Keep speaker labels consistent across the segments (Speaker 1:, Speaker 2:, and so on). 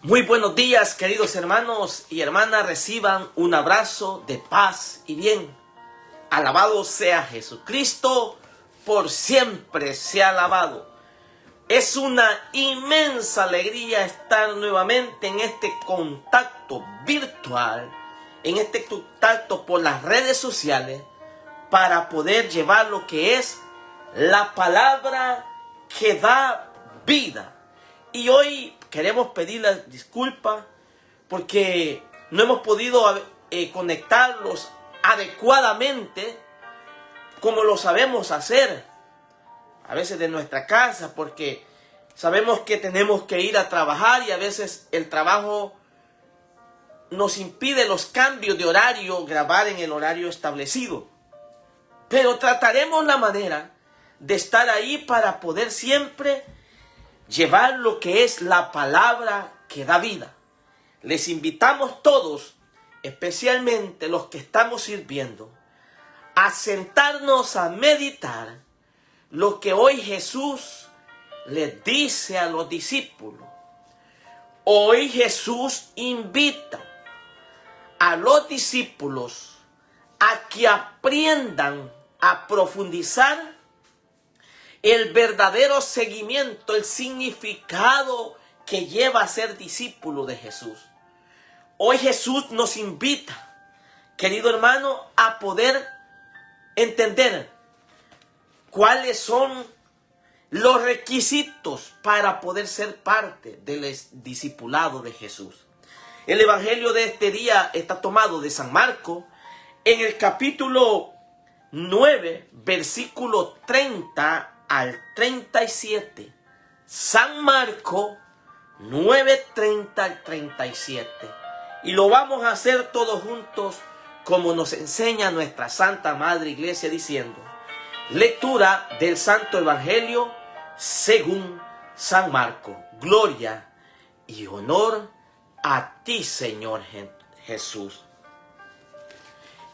Speaker 1: Muy buenos días, queridos hermanos y hermanas. Reciban un abrazo de paz y bien. Alabado sea Jesucristo, por siempre sea alabado. Es una inmensa alegría estar nuevamente en este contacto virtual, en este contacto por las redes sociales, para poder llevar lo que es la palabra que da vida. Y hoy queremos pedirles disculpas porque no hemos podido conectarlos adecuadamente como lo sabemos hacer. A veces de nuestra casa, porque sabemos que tenemos que ir a trabajar y a veces el trabajo nos impide los cambios de horario, grabar en el horario establecido. Pero trataremos la manera de estar ahí para poder siempre llevar lo que es la palabra que da vida. Les invitamos todos, especialmente los que estamos sirviendo, a sentarnos a meditar lo que hoy Jesús les dice a los discípulos. Hoy Jesús invita a los discípulos a que aprendan a profundizar el verdadero seguimiento, el significado que lleva a ser discípulo de Jesús. Hoy Jesús nos invita, querido hermano, a poder entender cuáles son los requisitos para poder ser parte del discipulado de Jesús. El evangelio de este día está tomado de San Marcos, en el capítulo 9, versículo 30 al 37. San Marcos 9, 30 al 37. Y lo vamos a hacer todos juntos como nos enseña nuestra Santa Madre Iglesia, diciendo: lectura del Santo Evangelio según San Marcos. Gloria y honor a ti, Señor Jesús.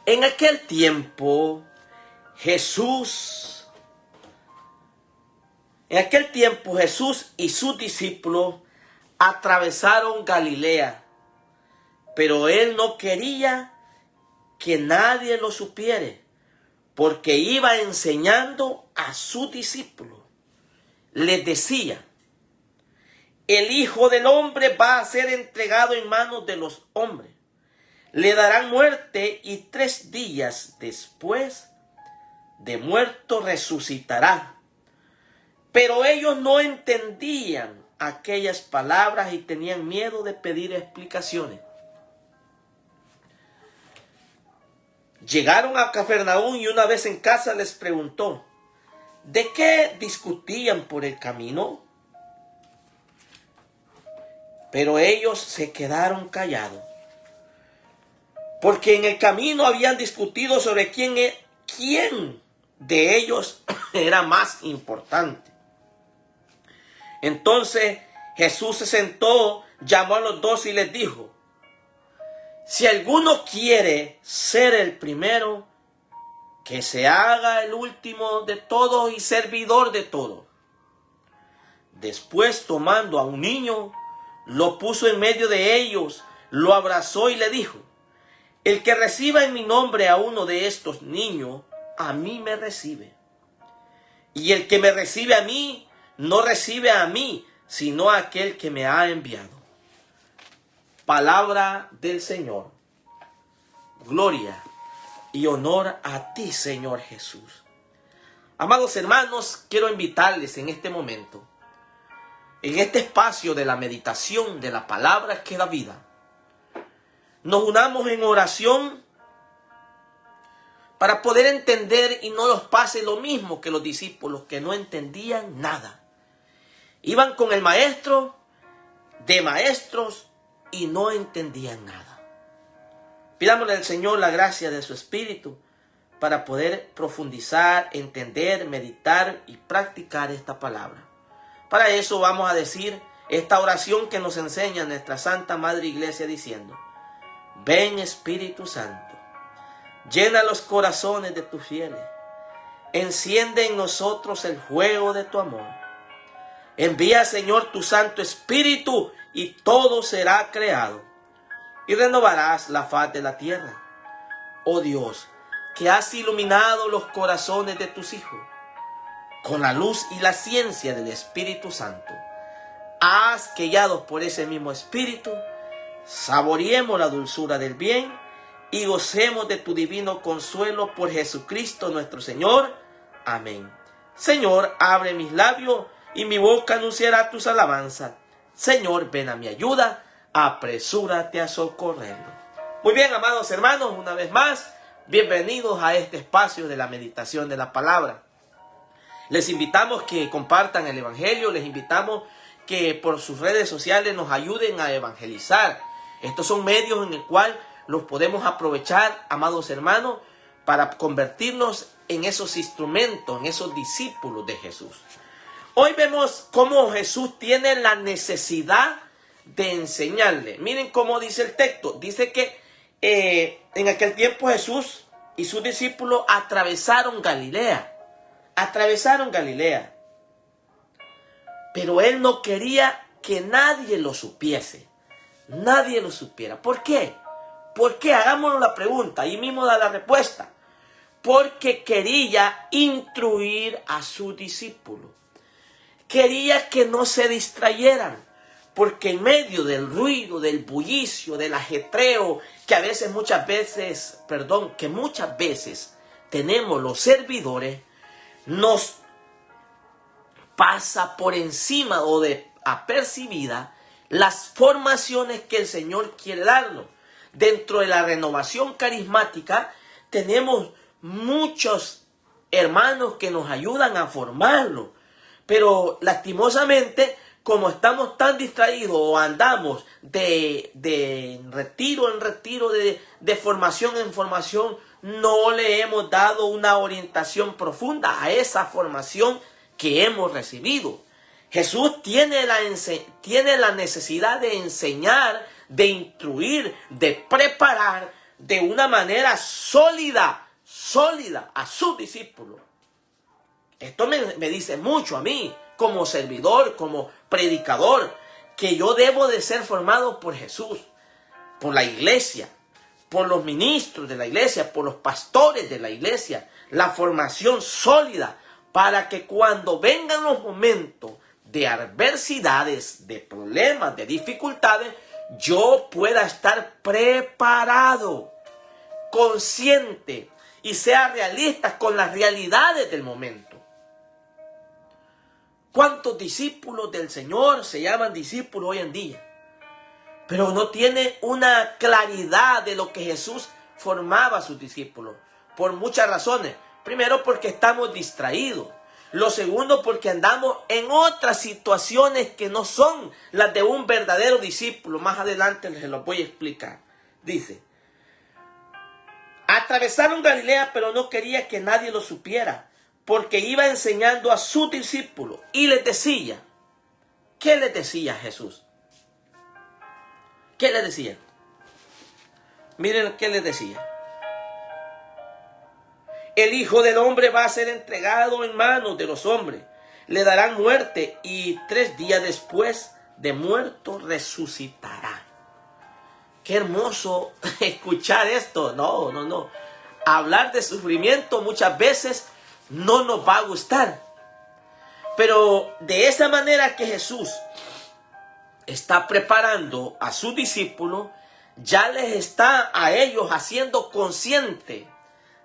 Speaker 1: En aquel tiempo Jesús y sus discípulos atravesaron Galilea, pero él no quería que nadie lo supiere, porque iba enseñando a sus discípulos. Les decía: el Hijo del Hombre va a ser entregado en manos de los hombres. Le darán muerte y 3 días después de muerto resucitará. Pero ellos no entendían aquellas palabras y tenían miedo de pedir explicaciones. Llegaron a Cafarnaúm y una vez en casa les preguntó: ¿de qué discutían por el camino? Pero ellos se quedaron callados, porque en el camino habían discutido sobre quién de ellos era más importante. Entonces Jesús se sentó, llamó a los 12 y les dijo: si alguno quiere ser el primero, que se haga el último de todos y servidor de todos. Después, tomando a un niño, lo puso en medio de ellos, lo abrazó y le dijo: el que reciba en mi nombre a uno de estos niños, a mí me recibe. Y el que me recibe a mí, no recibe a mí, sino a aquel que me ha enviado. Palabra del Señor. Gloria y honor a ti, Señor Jesús. Amados hermanos, quiero invitarles en este momento, en este espacio de la meditación de la palabra que da vida, nos unamos en oración para poder entender y no nos pase lo mismo que los discípulos, que no entendían nada. Iban con el maestro de maestros y no entendían nada. Pidámosle al Señor la gracia de su Espíritu para poder profundizar, entender, meditar y practicar esta palabra. Para eso vamos a decir esta oración que nos enseña nuestra Santa Madre Iglesia, diciendo: ven Espíritu Santo, llena los corazones de tus fieles, enciende en nosotros el fuego de tu amor. Envía, Señor, tu Santo Espíritu y todo será creado y renovarás la faz de la tierra. Oh Dios, que has iluminado los corazones de tus hijos con la luz y la ciencia del Espíritu Santo. Haz que, guiados por ese mismo Espíritu, saboreemos la dulzura del bien y gocemos de tu divino consuelo por Jesucristo nuestro Señor. Amén. Señor, abre mis labios y mi boca anunciará tus alabanzas. Señor, ven a mi ayuda, apresúrate a socorrerlo. Muy bien, amados hermanos, una vez más, bienvenidos a este espacio de la meditación de la palabra. Les invitamos que compartan el Evangelio, les invitamos que por sus redes sociales nos ayuden a evangelizar. Estos son medios en el cual los podemos aprovechar, amados hermanos, para convertirnos en esos instrumentos, en esos discípulos de Jesús. Hoy vemos cómo Jesús tiene la necesidad de enseñarle. Miren cómo dice el texto. Dice que en aquel tiempo Jesús y sus discípulos atravesaron Galilea. Atravesaron Galilea. Pero él no quería que nadie lo supiese. Nadie lo supiera. ¿Por qué? ¿Por qué? Hagámonos la pregunta. Ahí mismo da la respuesta. Porque quería instruir a sus discípulos. Quería que no se distrayeran. Porque en medio del ruido, del bullicio, del ajetreo, que muchas veces tenemos los servidores, nos pasa por encima o de apercibida las formaciones que el Señor quiere darnos. Dentro de la renovación carismática tenemos muchos hermanos que nos ayudan a formarlo. Pero lastimosamente, como estamos tan distraídos o andamos de retiro en retiro, de formación en formación, no le hemos dado una orientación profunda a esa formación que hemos recibido. Jesús tiene la necesidad de enseñar, de instruir, de preparar de una manera sólida a sus discípulos. Esto me dice mucho a mí, como servidor, como predicador, que yo debo de ser formado por Jesús, por la iglesia, por los ministros de la iglesia, por los pastores de la iglesia. La formación sólida para que cuando vengan los momentos de adversidades, de problemas, de dificultades, yo pueda estar preparado, consciente y sea realista con las realidades del momento. ¿Cuántos discípulos del Señor se llaman discípulos hoy en día? Pero no tienen una claridad de lo que Jesús formaba a sus discípulos. Por muchas razones. Primero, porque estamos distraídos. Lo segundo, porque andamos en otras situaciones que no son las de un verdadero discípulo. Más adelante les lo voy a explicar. Dice, atravesaron Galilea, pero no quería que nadie lo supiera, porque iba enseñando a sus discípulos y les decía. ¿Qué les decía Jesús? ¿Qué les decía? Miren qué les decía. El Hijo del Hombre va a ser entregado en manos de los hombres. Le darán muerte y 3 días después de muerto resucitará. Qué hermoso escuchar esto. No. Hablar de sufrimiento muchas veces no nos va a gustar. Pero de esa manera que Jesús está preparando a sus discípulos, ya les está a ellos haciendo consciente,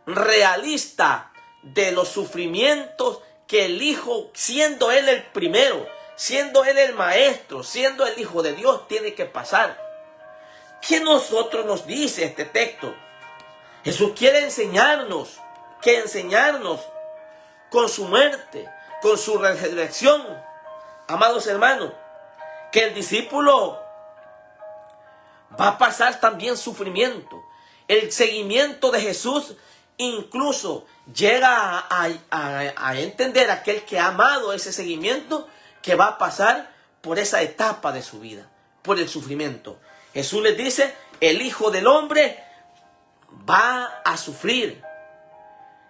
Speaker 1: realista de los sufrimientos que el Hijo, siendo Él el primero, siendo Él el Maestro, siendo el Hijo de Dios, tiene que pasar. ¿Qué nosotros nos dice este texto? Jesús quiere enseñarnos con su muerte, con su resurrección, amados hermanos, que el discípulo va a pasar también sufrimiento. El seguimiento de Jesús incluso llega a entender aquel que ha amado ese seguimiento, que va a pasar por esa etapa de su vida, por el sufrimiento. Jesús les dice, el Hijo del Hombre va a sufrir.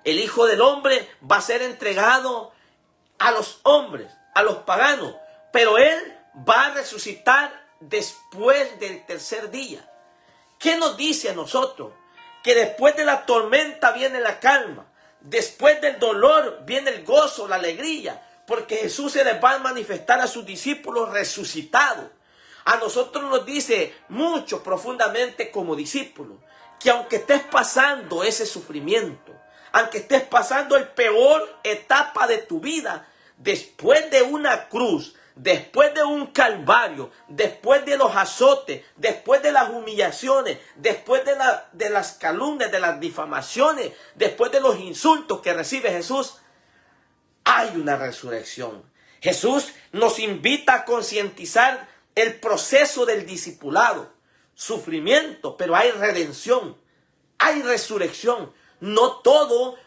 Speaker 1: El Hijo del Hombre va a ser entregado a los hombres, a los paganos, pero Él va a resucitar después del tercer día. ¿Qué nos dice a nosotros? Que después de la tormenta viene la calma. Después del dolor viene el gozo, la alegría. Porque Jesús se les va a manifestar a sus discípulos resucitados. A nosotros nos dice mucho profundamente como discípulos que aunque estés pasando ese sufrimiento, aunque estés pasando el peor etapa de tu vida, después de una cruz, después de un calvario, después de los azotes, después de las humillaciones, después de las calumnias, de las difamaciones, después de los insultos que recibe Jesús, hay una resurrección. Jesús nos invita a concientizar el proceso del discipulado, sufrimiento, pero hay redención, hay resurrección. No todo,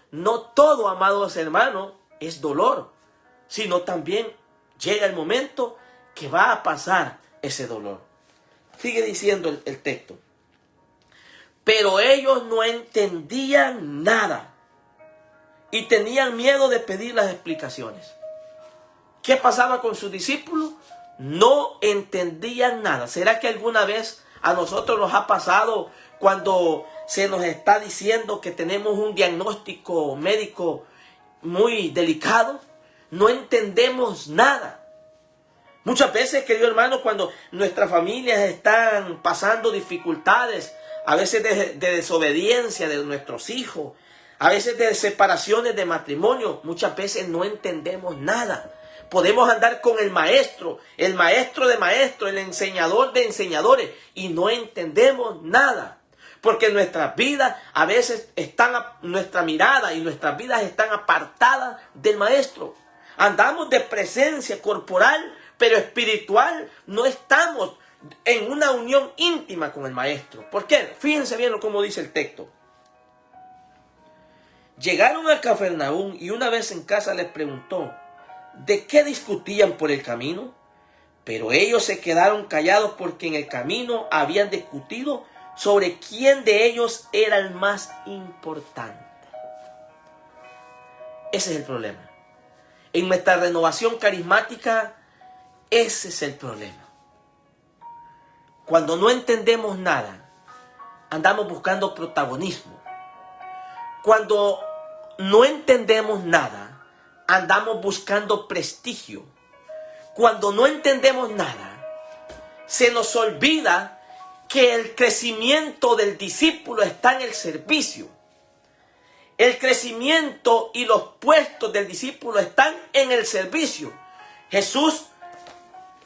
Speaker 1: amados hermanos, es dolor, sino también llega el momento que va a pasar ese dolor. Sigue diciendo el texto. Pero ellos no entendían nada y tenían miedo de pedir las explicaciones. ¿Qué pasaba con sus discípulos? No entendían nada. ¿Será que alguna vez a nosotros nos ha pasado cuando se nos está diciendo que tenemos un diagnóstico médico muy delicado? No entendemos nada. Muchas veces, querido hermano, cuando nuestras familias están pasando dificultades, a veces de desobediencia de nuestros hijos, a veces de separaciones de matrimonio, muchas veces no entendemos nada. Podemos andar con el maestro de maestros, el enseñador de enseñadores, y no entendemos nada. Porque nuestras vidas a veces nuestra mirada y nuestras vidas están apartadas del maestro. Andamos de presencia corporal, pero espiritual no estamos en una unión íntima con el maestro. ¿Por qué? Fíjense bien cómo dice el texto. Llegaron a Cafarnaúm y una vez en casa les preguntó, ¿de qué discutían por el camino? Pero ellos se quedaron callados porque en el camino habían discutido sobre quién de ellos era el más importante. Ese es el problema. En nuestra renovación carismática, ese es el problema. Cuando no entendemos nada, andamos buscando protagonismo. Cuando no entendemos nada, andamos buscando prestigio. Cuando no entendemos nada, se nos olvida que el crecimiento del discípulo está en el servicio. El crecimiento y los puestos del discípulo están en el servicio. Jesús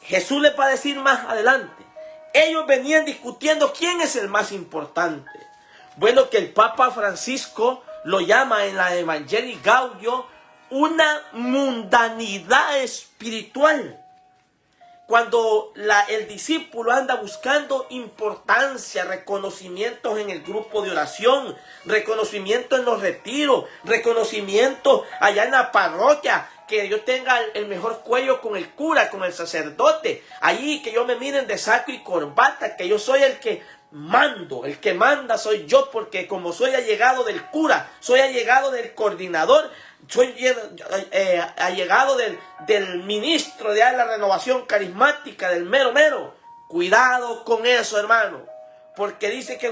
Speaker 1: les va a decir más adelante. Ellos venían discutiendo quién es el más importante. Bueno, que el Papa Francisco lo llama en la Evangelii Gaudium una mundanidad espiritual. Cuando el discípulo anda buscando importancia, reconocimientos en el grupo de oración, reconocimiento en los retiros, reconocimiento allá en la parroquia, que yo tenga el mejor cuello con el cura, con el sacerdote, allí que yo me miren de saco y corbata, que yo soy el que mando, el que manda soy yo, porque como soy allegado del cura, soy allegado del coordinador, soy allegado del ministro de la renovación carismática, del mero. Cuidado con eso, hermano, porque dice que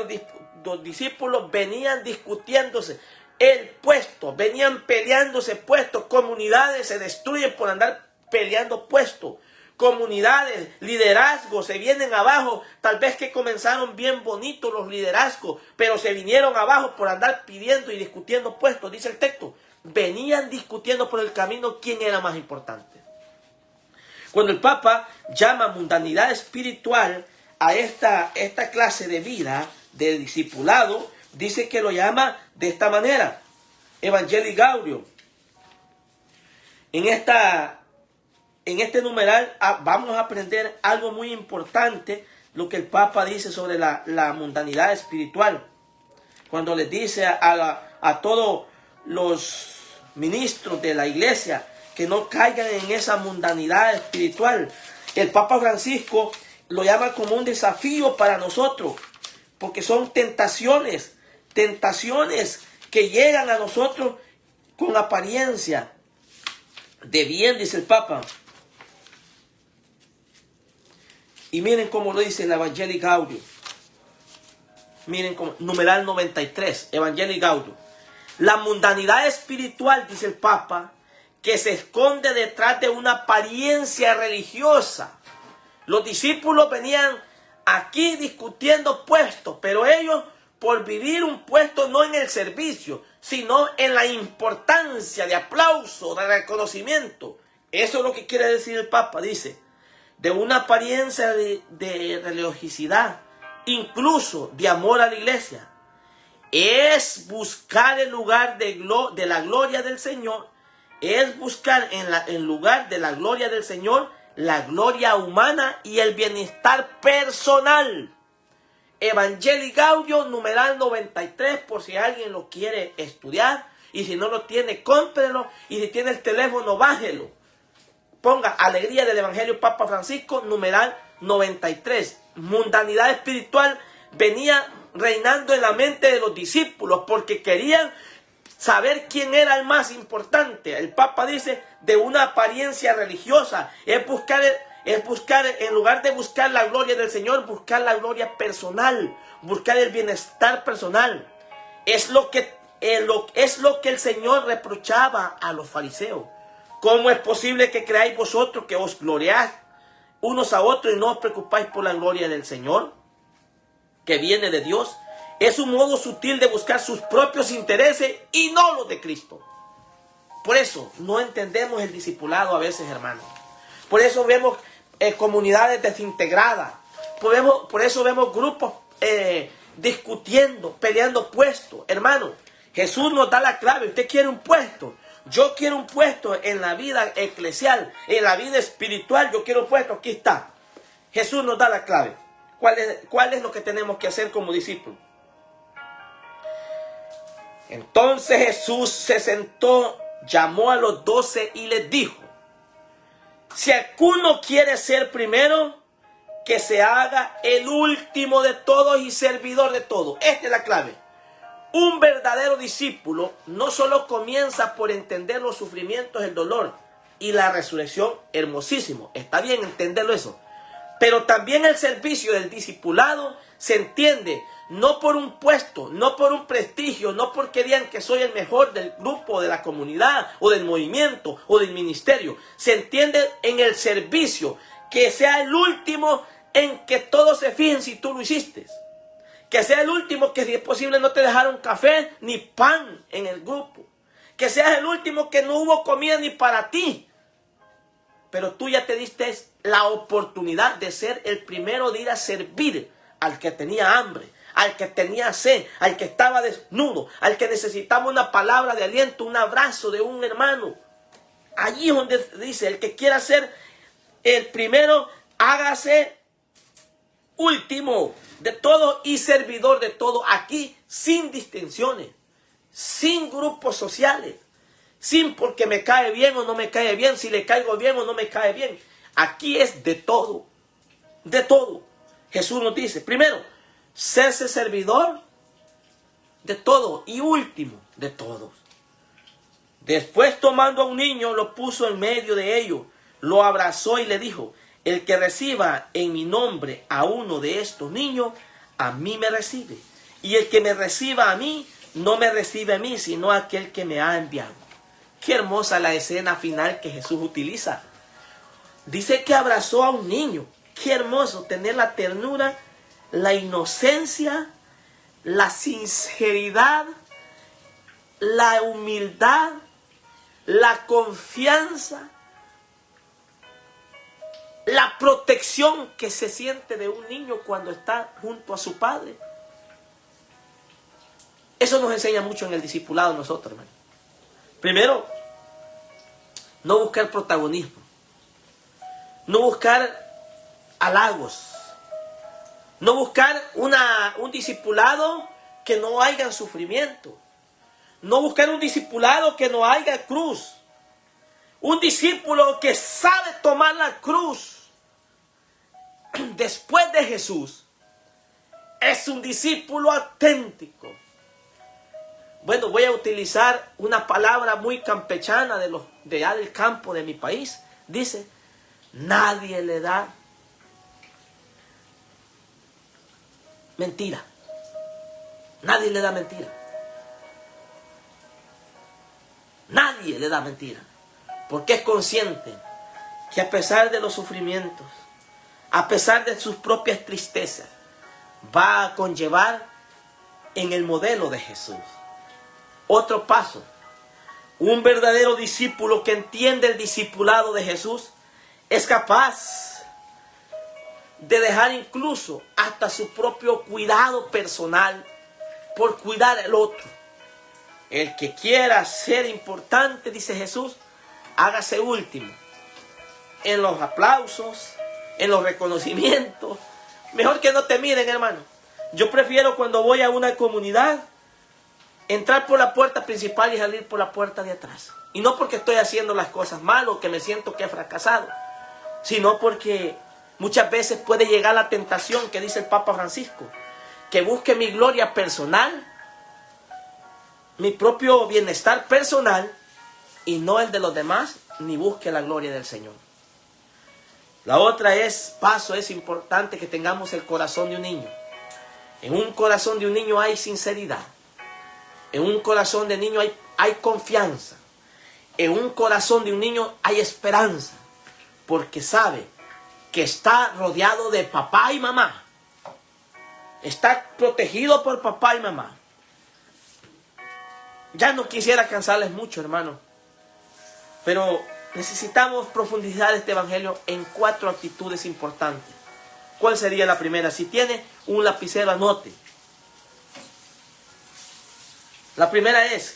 Speaker 1: los discípulos venían discutiéndose el puesto, venían peleándose puestos, comunidades se destruyen por andar peleando puestos. Comunidades, liderazgos se vienen abajo, tal vez que comenzaron bien bonitos los liderazgos, pero se vinieron abajo por andar pidiendo y discutiendo puestos, dice el texto. Venían discutiendo por el camino quién era más importante. Cuando el Papa llama mundanidad espiritual a esta clase de vida, de discipulado, dice que lo llama de esta manera. Evangelii Gaudium. En este numeral vamos a aprender algo muy importante, lo que el Papa dice sobre la mundanidad espiritual. Cuando les dice a todos los ministros de la iglesia que no caigan en esa mundanidad espiritual, el Papa Francisco lo llama como un desafío para nosotros, porque son tentaciones que llegan a nosotros con apariencia de bien, dice el Papa. Y miren cómo lo dice el Evangelii Gaudium. Miren cómo, numeral 93, Evangelii Gaudium. La mundanidad espiritual, dice el Papa, que se esconde detrás de una apariencia religiosa. Los discípulos venían aquí discutiendo puestos, pero ellos, por vivir un puesto no en el servicio, sino en la importancia de aplauso, de reconocimiento. Eso es lo que quiere decir el Papa, dice, de una apariencia de religiosidad, incluso de amor a la iglesia. Es buscar el lugar de la gloria del Señor, es buscar en lugar de la gloria del Señor, la gloria humana y el bienestar personal. Evangelii Gaudium, numeral 93, por si alguien lo quiere estudiar. Y si no lo tiene, cómprelo. Y si tiene el teléfono, bájelo. Ponga Alegría del Evangelio Papa Francisco, numeral 93. Mundanidad espiritual venía reinando en la mente de los discípulos porque querían saber quién era el más importante. El Papa dice, de una apariencia religiosa, es buscar, en lugar de buscar la gloria del Señor, buscar la gloria personal, buscar el bienestar personal. Es lo que el Señor reprochaba a los fariseos. ¿Cómo es posible que creáis vosotros que os gloriáis unos a otros y no os preocupáis por la gloria del Señor, que viene de Dios? Es un modo sutil de buscar sus propios intereses y no los de Cristo. Por eso no entendemos el discipulado a veces, hermanos. Por eso vemos comunidades desintegradas. Por eso vemos grupos discutiendo, peleando puestos. Hermano, Jesús nos da la clave. Usted quiere un puesto. Yo quiero un puesto en la vida eclesial, en la vida espiritual. Yo quiero un puesto. Aquí está. Jesús nos da la clave. ¿Cuál es lo que tenemos que hacer como discípulos? Entonces Jesús se sentó, llamó a los 12 y les dijo: si alguno quiere ser primero, que se haga el último de todos y servidor de todos. Esta es la clave. Un verdadero discípulo no solo comienza por entender los sufrimientos, el dolor y la resurrección, hermosísimo, está bien entenderlo eso, pero también el servicio del discipulado se entiende no por un puesto, no por un prestigio, no porque digan que soy el mejor del grupo, de la comunidad, o del movimiento, o del ministerio. Se entiende en el servicio, que sea el último en que todos se fijen si tú lo hiciste. Que sea el último que si es posible no te dejaron café ni pan en el grupo. Que seas el último que no hubo comida ni para ti. Pero tú ya te diste la oportunidad de ser el primero de ir a servir al que tenía hambre, al que tenía sed, al que estaba desnudo, al que necesitaba una palabra de aliento, un abrazo de un hermano. Allí es donde dice, el que quiera ser el primero, hágase último de todo y servidor de todo. Aquí sin distinciones, sin grupos sociales, sin porque me cae bien o no me cae bien, si le caigo bien o no me cae bien. Aquí es de todo, de todo. Jesús nos dice, primero, serse servidor de todo y último de todos. Después, tomando a un niño, lo puso en medio de ellos, lo abrazó y le dijo: el que reciba en mi nombre a uno de estos niños, a mí me recibe. Y el que me reciba a mí, no me recibe a mí, sino a aquel que me ha enviado. Qué hermosa la escena final que Jesús utiliza. Dice que abrazó a un niño. Qué hermoso tener la ternura, la inocencia, la sinceridad, la humildad, la confianza, la protección que se siente de un niño cuando está junto a su padre. Eso nos enseña mucho en el discipulado nosotros, hermano. Primero, no buscar protagonismo, no buscar halagos, no buscar un discipulado que no haya sufrimiento, no buscar un discipulado que no haya cruz. Un discípulo que sabe tomar la cruz después de Jesús es un discípulo auténtico. Bueno, voy a utilizar una palabra muy campechana de allá del campo de mi país. Dice, nadie le da mentira. Nadie le da mentira. Nadie le da mentira. Porque es consciente que a pesar de los sufrimientos, a pesar de sus propias tristezas, va a conllevar en el modelo de Jesús. Otro paso. Un verdadero discípulo que entiende el discipulado de Jesús es capaz de dejar incluso hasta su propio cuidado personal por cuidar al otro. El que quiera ser importante, dice Jesús, hágase último. En los aplausos, en los reconocimientos. Mejor que no te miren, hermano. Yo prefiero cuando voy a una comunidad entrar por la puerta principal y salir por la puerta de atrás. Y no porque estoy haciendo las cosas mal o que me siento que he fracasado, sino porque muchas veces puede llegar la tentación que dice el Papa Francisco, que busque mi gloria personal, mi propio bienestar personal y no el de los demás, ni busque la gloria del Señor. La otra paso es importante que tengamos el corazón de un niño. En un corazón de un niño hay sinceridad. En un corazón de niño hay confianza. En un corazón de un niño hay esperanza. Porque sabe que está rodeado de papá y mamá. Está protegido por papá y mamá. Ya no quisiera cansarles mucho, hermano. Pero necesitamos profundizar este evangelio en 4 actitudes importantes. ¿Cuál sería la primera? Si tiene un lapicero, anote. La primera es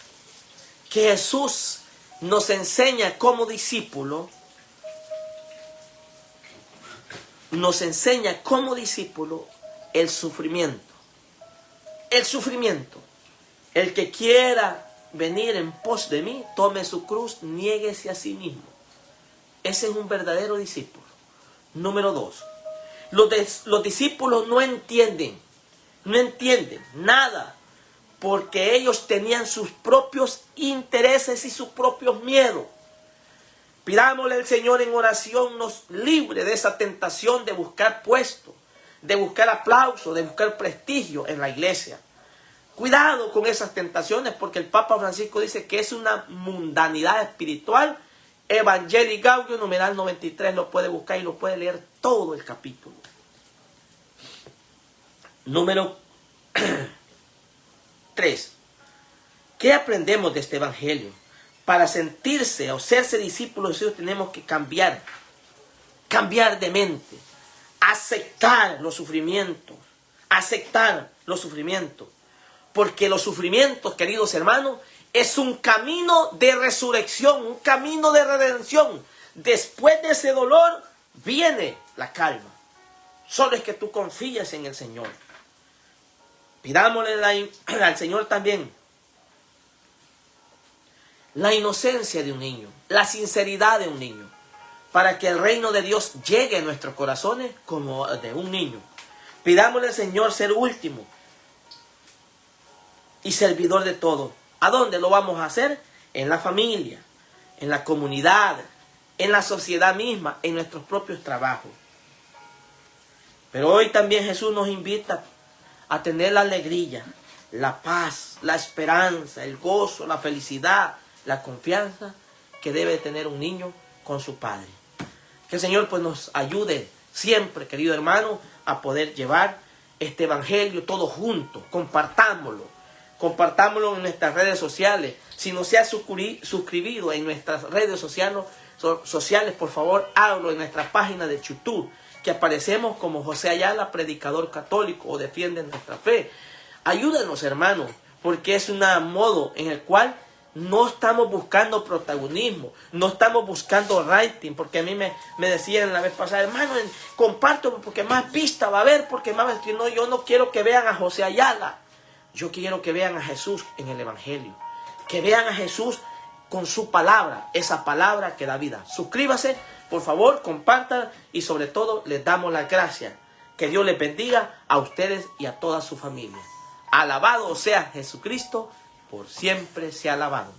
Speaker 1: que Jesús nos enseña como discípulo, el sufrimiento. El sufrimiento. El que quiera venir en pos de mí, tome su cruz, niéguese a sí mismo. Ese es un verdadero discípulo. Número 2. Los discípulos no entienden nada, porque ellos tenían sus propios intereses y sus propios miedos. Pidámosle al Señor en oración nos libre de esa tentación de buscar puesto, de buscar aplauso, de buscar prestigio en la iglesia. Cuidado con esas tentaciones, porque el Papa Francisco dice que es una mundanidad espiritual. Evangelii Gaudium, numeral 93, lo puede buscar y lo puede leer todo el capítulo. Número 3. ¿Qué aprendemos de este evangelio? Para sentirse o serse discípulos de Dios tenemos que cambiar de mente, aceptar los sufrimientos, porque los sufrimientos, queridos hermanos, es un camino de resurrección, un camino de redención. Después de ese dolor viene la calma. Solo es que tú confíes en el Señor. Pidámosle al Señor también la inocencia de un niño, la sinceridad de un niño, para que el reino de Dios llegue a nuestros corazones como de un niño. Pidámosle al Señor ser último y servidor de todo. ¿A dónde lo vamos a hacer? En la familia, en la comunidad, en la sociedad misma, en nuestros propios trabajos. Pero hoy también Jesús nos invita a tener la alegría, la paz, la esperanza, el gozo, la felicidad, la confianza que debe tener un niño con su padre. Que el Señor pues nos ayude siempre, querido hermano, a poder llevar este evangelio todo junto. Compartámoslo en nuestras redes sociales. Si no se ha suscribido en nuestras redes sociales, por favor, hágalo en nuestra página de YouTube, que aparecemos como José Ayala, predicador católico, o defiende nuestra fe. Ayúdanos, hermanos, porque es un modo en el cual no estamos buscando protagonismo, no estamos buscando rating, porque a mí me decían la vez pasada, hermano, comparto porque más vista va a haber, porque más yo no quiero que vean a José Ayala, yo quiero que vean a Jesús en el evangelio, que vean a Jesús con su palabra, esa palabra que da vida. Suscríbase, por favor, compartan y sobre todo les damos las gracias. Que Dios les bendiga a ustedes y a toda su familia. Alabado sea Jesucristo, por siempre sea alabado.